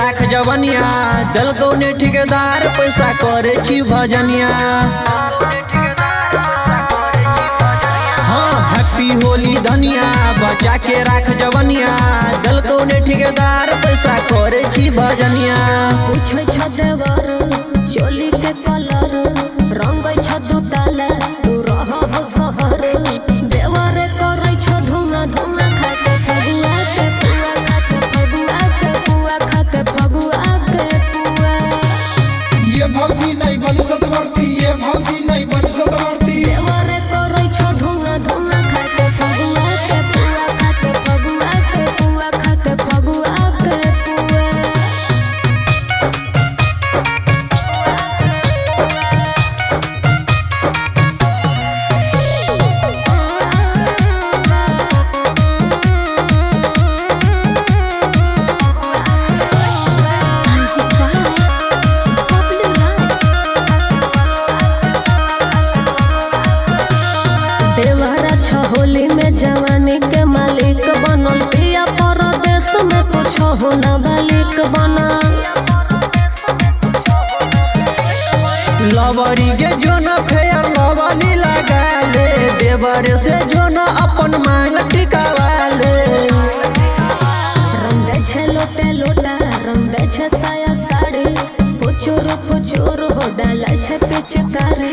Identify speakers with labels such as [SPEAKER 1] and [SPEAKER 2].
[SPEAKER 1] राख जवनिया दल गौने ठेकेदार पैसा करे छी भजनिया। हाँ हैप्पी होली धनिया बचा के राख जवनिया दल गौने ठेकेदार पैसा करे छी भजनिया।
[SPEAKER 2] पूछै छ देवर चोली के कलर रंगै छ दुताला तू रह हो शहर देवर करै छ धुआं धुआं खाके फगुआ के पुआ खाके फगुआ के पुआ खाके फगुआ के पुआ।
[SPEAKER 3] ये भौजी नहीं बन सतवर्ती ये भौजी नहीं बन सतवर्ती
[SPEAKER 2] देवर करै छ धुआं धुआं खाके फगुआ के पुआ खाके फगुआ के पुआ खाके फगुआ के पुआ। देवरा छ होली में जवानी के मालिक बनल पिया परदेश में कुछ हो न मालिक बनल।
[SPEAKER 1] लवरी के जो न फेयर लवली लगा ले देवर से जो न अपन मांग टिकावा ले।
[SPEAKER 2] रंग दे छे लोटे लोटा रंग दे छे साया साड़ी पुचुर पुचुर हो डाला छे पिचकारी।